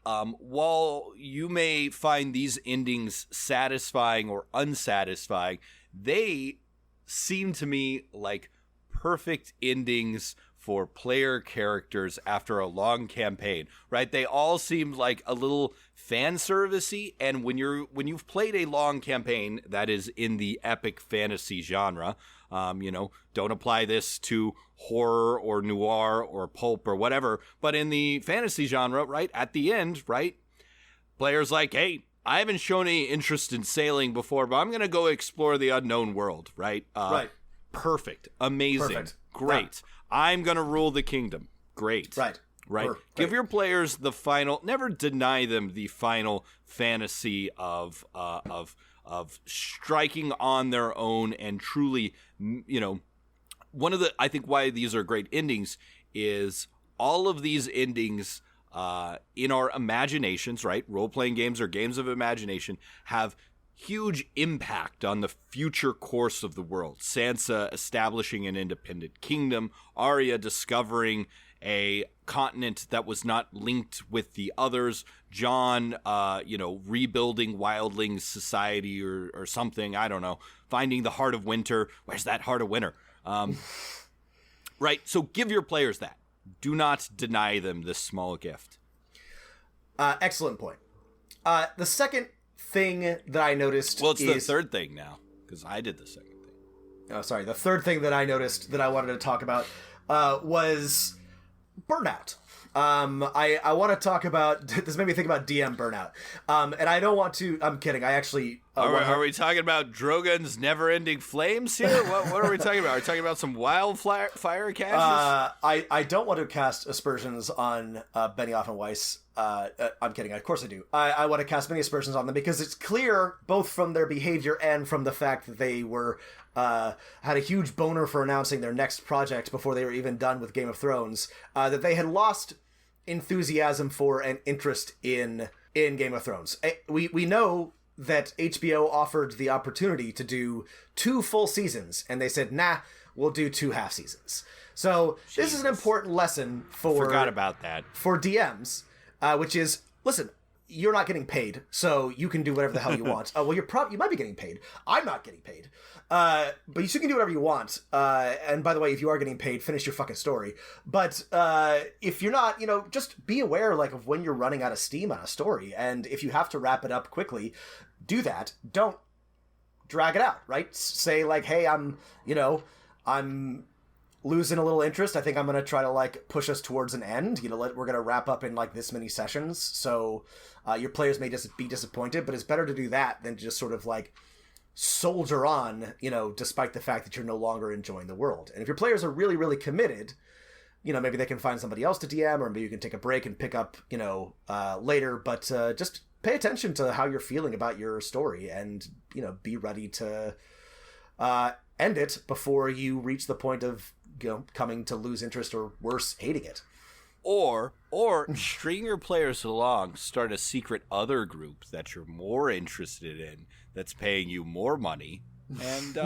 While you may find these endings satisfying or unsatisfying, they seem to me like perfect endings for player characters after a long campaign, right? They all seemed like a little fan servicey, and when you've played a long campaign that is in the epic fantasy genre, don't apply this to horror or noir or pulp or whatever, but in the fantasy genre, right, at the end, right, players like, hey, I haven't shown any interest in sailing before, but I'm going to go explore the unknown world, right? Right. Perfect. Amazing. Perfect. Great. Yeah. I'm going to rule the kingdom. Great. Right. Give your players the final, never deny them the final fantasy of striking on their own and truly, one of the, I think why these are great endings is all of these endings in our imaginations, right? Role-playing games or games of imagination have huge impact on the future course of the world. Sansa establishing an independent kingdom, Arya discovering a continent that was not linked with the others, Jon, rebuilding wildlings society or something, I don't know, finding the Heart of Winter. Where's that Heart of Winter? Right, so give your players that. Do not deny them this small gift. Excellent point. The second thing that I noticed the third thing now, because I did the second thing. Oh, sorry. The third thing that I noticed that I wanted to talk about was burnout. I want to talk about, this made me think about DM burnout. And I don't want to, I'm kidding. I actually... Are we talking about Drogon's never-ending flames here? What are we talking about? Are we talking about some wildfire caches? I don't want to cast aspersions on Benioff and Weiss. I'm kidding. Of course I do. I want to cast many aspersions on them because it's clear, both from their behavior and from the fact that they were had a huge boner for announcing their next project before they were even done with Game of Thrones, that they had lost enthusiasm for and interest in Game of Thrones. We know that HBO offered the opportunity to do 2 full seasons, and they said, nah, we'll do 2 half seasons. So this is an important lesson for... Forgot about that. For DMs, which is, listen, you're not getting paid, so you can do whatever the hell you want. Well, you might be getting paid. I'm not getting paid. But you still can do whatever you want. And by the way, if you are getting paid, finish your fucking story. But if you're not, just be aware of when you're running out of steam on a story. And if you have to wrap it up quickly, do that. Don't drag it out, right? Say hey, I'm losing a little interest. I think I'm going to try to push us towards an end. We're going to wrap up in this many sessions. So your players may just be disappointed, but it's better to do that than to just sort of soldier on, despite the fact that you're no longer enjoying the world. And if your players are really, really committed, maybe they can find somebody else to DM, or maybe you can take a break and pick up, later. But just pay attention to how you're feeling about your story and, be ready to end it before you reach the point of, coming to lose interest or worse, hating it. Or string your players along, start a secret other group that you're more interested in that's paying you more money, and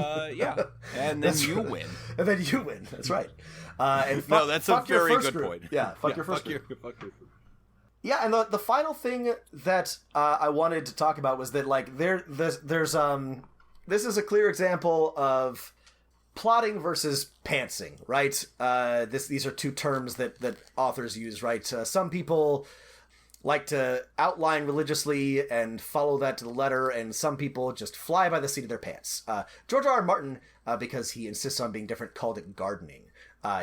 and then you win. And then you win. That's right. No, that's a very good point. Yeah, fuck your first group. Yeah, and the final thing that I wanted to talk about was that this is a clear example of plotting versus pantsing, right? These are 2 terms that authors use, right? Some people like to outline religiously and follow that to the letter, and some people just fly by the seat of their pants. George R. R. Martin, because he insists on being different, called it gardening.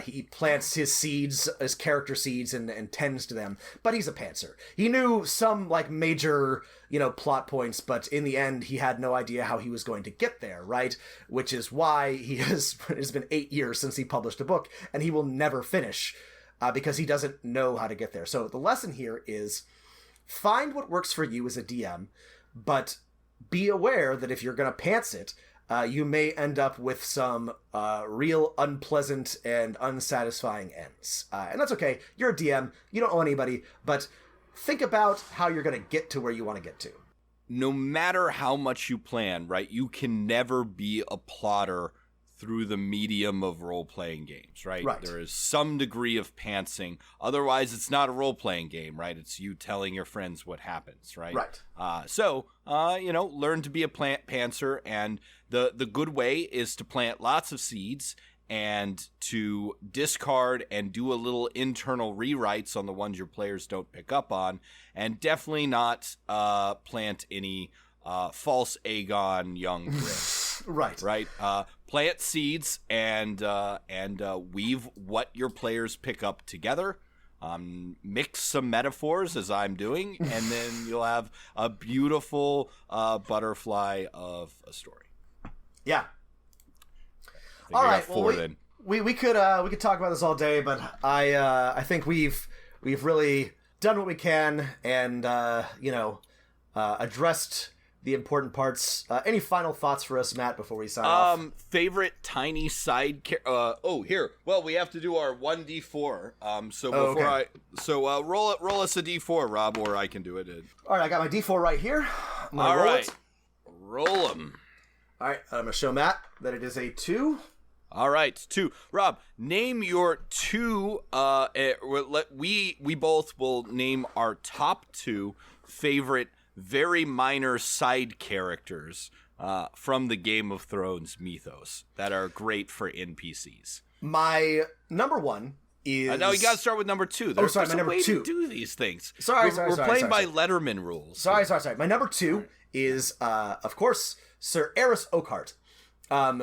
He plants his seeds, his character seeds, and tends to them, but he's a pantser. He knew some major, plot points, but in the end, he had no idea how he was going to get there, right? Which is why it's been 8 years since he published a book, and he will never finish, because he doesn't know how to get there. So the lesson here is find what works for you as a DM, but be aware that if you're going to pants it, you may end up with some real unpleasant and unsatisfying ends. And that's okay. You're a DM. You don't owe anybody. But think about how you're going to get to where you want to get to. No matter how much you plan, right, you can never be a plotter through the medium of role-playing games, right? There is some degree of pantsing. Otherwise, it's not a role-playing game, right? It's you telling your friends what happens, right? So, learn to be a pantser, and the good way is to plant lots of seeds and to discard and do a little internal rewrites on the ones your players don't pick up on, and definitely not plant any false Aegon young bricks. Right. Plant seeds and weave what your players pick up together. Mix some metaphors as I'm doing, and then you'll have a beautiful butterfly of a story. Yeah. All right. We could talk about this all day, but I think we've really done what we can and addressed the important parts. Any final thoughts for us, Matt, before we sign off? Favorite tiny side here. Well, we have to do our 1d4. Roll us a d4, Rob, or I can do it. All right, I got my d4 right here. All right. Roll them. All right, I'm going to show Matt that it is a 2. All right, 2. Rob, name your 2. We both will name our top 2 favorite very minor side characters from the Game of Thrones mythos that are great for NPCs. My number 1 is... No, you got to start with number 2. There's my number 2. to do these things. We're playing by Letterman rules. Sorry. My number 2 is, of course, Sir Eris Oakheart,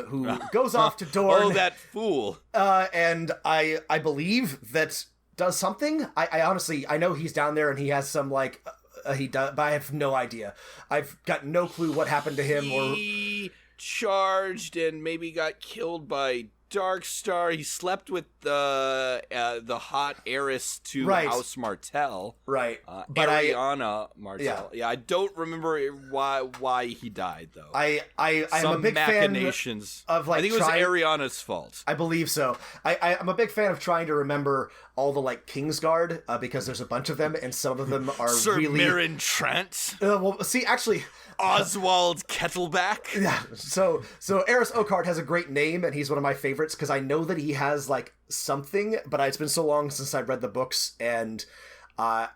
who goes off to Dorne. Oh, that fool. And I believe that does something. I honestly, I know he's down there and he has some, like... he does, but I have no idea. I've got no clue what happened to him. He charged and maybe got killed by Darkstar. He slept with the hot heiress to House Martell. Right. But Ariana Martell. Yeah, I don't remember why he died though. I'm a big machinations fan of like. I think it was Ariana's fault. I believe so. I'm a big fan of trying to remember all the like Kingsguard because there's a bunch of them and some of them are Sir really. Mirren Trent. Well, see, actually. Oswald Kettleback. Yeah. So Eris Oakheart has a great name, and he's one of my favorites because I know that he has like something, but it's been so long since I've read the books, and and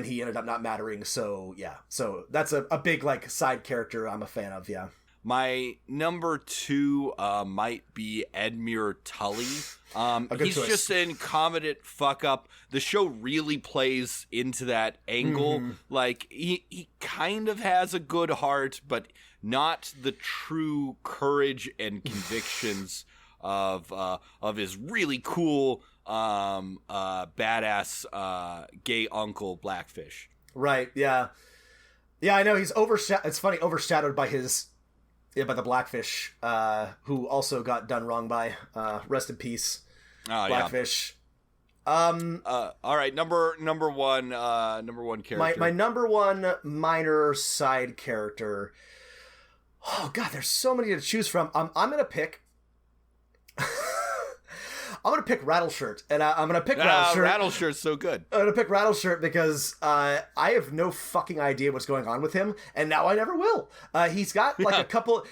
he ended up not mattering. So yeah. So that's a big like side character I'm a fan of. Yeah. My number 2 might be Edmure Tully. He's choice. just an incompetent fuck up. The show really plays into that angle. Mm-hmm. Like he kind of has a good heart, but not the true courage and convictions of his really cool badass gay uncle Blackfish. Right. Yeah. Yeah. I know he's overshadowed by his. Yeah, by the Blackfish, who also got done wrong by. Rest in peace, Blackfish. Yeah. All right, number one character. My number 1 minor side character. Oh God, there's so many to choose from. I'm gonna pick. I'm going to pick Rattleshirt, and I'm going to pick Rattleshirt. Rattleshirt's so good. I'm going to pick Rattleshirt because I have no fucking idea what's going on with him, and now I never will. He's got like a couple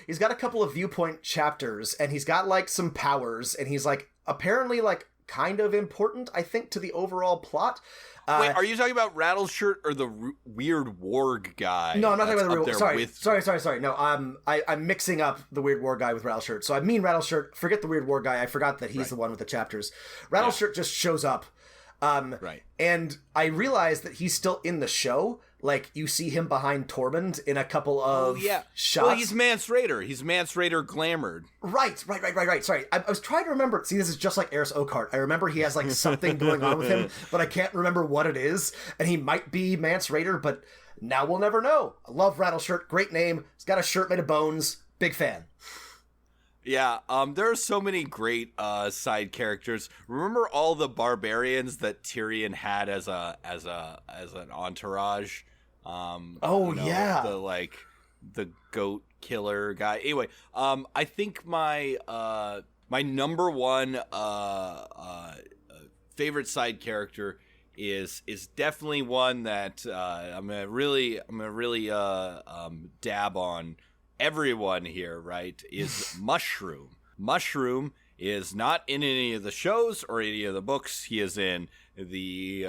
of viewpoint chapters, and he's got like some powers, and he's like apparently like kind of important, I think, to the overall plot. Wait, are you talking about Rattleshirt or the weird warg guy? No, I'm not talking about the weird. Sorry. No, I'm mixing up the weird warg guy with Rattleshirt. So I mean Rattleshirt. Forget the weird warg guy. I forgot that he's the one with the chapters. Rattleshirt just shows up. And I realized that he's still in the show. Like, you see him behind Tormund in a couple of shots. Well, he's Mance Rayder. He's Mance Rayder glamoured. Right. Sorry. I was trying to remember. See, this is just like Eris Oakheart. I remember he has, like, something going on with him, but I can't remember what it is. And he might be Mance Rayder, but now we'll never know. I love Rattleshirt. Great name. He's got a shirt made of bones. Big fan. Yeah, there are so many great side characters. Remember all the barbarians that Tyrion had as an entourage? The goat killer guy. Anyway, I think my number 1 favorite side character is definitely one that I'm gonna really dab on everyone here, right, is Mushroom. Mushroom is not in any of the shows or any of the books. He is in the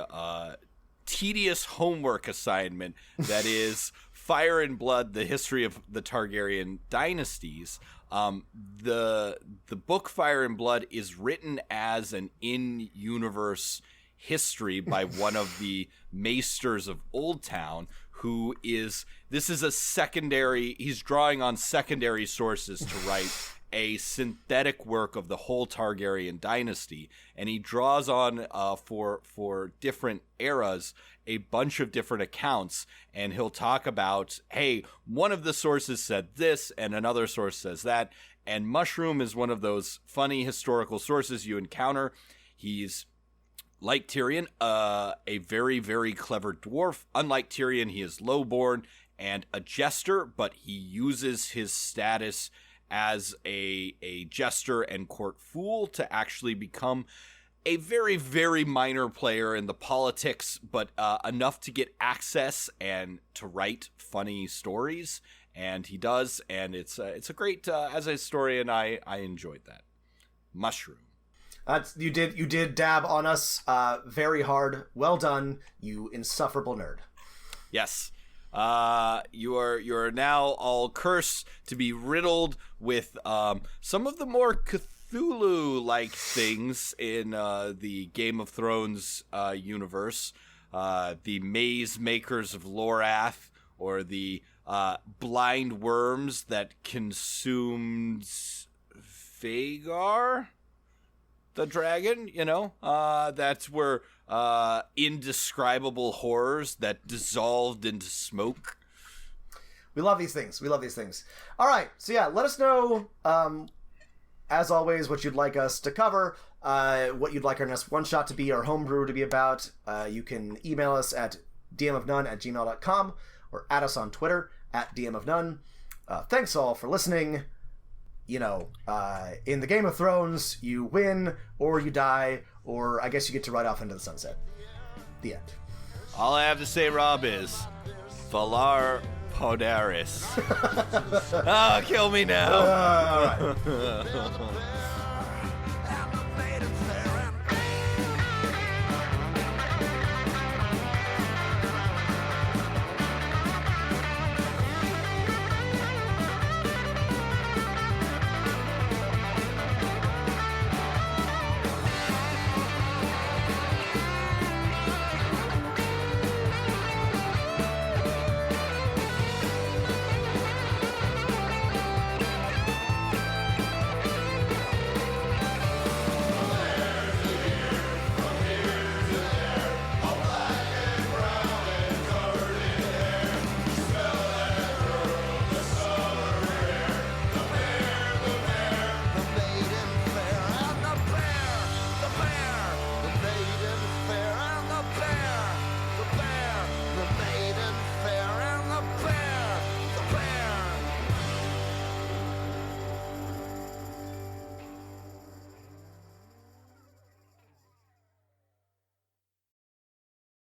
tedious homework assignment that is Fire and Blood, the history of the Targaryen dynasties. The book Fire and Blood is written as an in-universe history by one of the maesters of Old Town, who is, this is a secondary, he's drawing on secondary sources to write a synthetic work of the whole Targaryen dynasty, and he draws on for different eras a bunch of different accounts, and he'll talk about, hey, one of the sources said this and another source says that, and Mushroom is one of those funny historical sources you encounter. He's like Tyrion, a very, very clever dwarf. Unlike Tyrion, he is lowborn and a jester, but he uses his status as a jester and court fool to actually become a very, very minor player in the politics, but enough to get access and to write funny stories. And he does, and it's a great, as a historian, I enjoyed that. Mushroom. You did dab on us very hard. Well done, you insufferable nerd. Yes. You are now all cursed to be riddled with some of the more Cthulhu-like things in the Game of Thrones universe. The maze makers of Lorath, or the blind worms that consumed Vagar, the dragon, that were indescribable horrors that dissolved into smoke. We love these things. All right, so yeah, let us know, as always, what you'd like us to cover, what you'd like our next one-shot to be, our homebrew to be about. You can email us at dmofnone@gmail.com or add us on Twitter at dmofnone. Thanks all for listening. In the Game of Thrones, you win or you die, or I guess you get to ride off into the sunset. The end. All I have to say, Rob, is Valar Podaris. Kill me now. All right.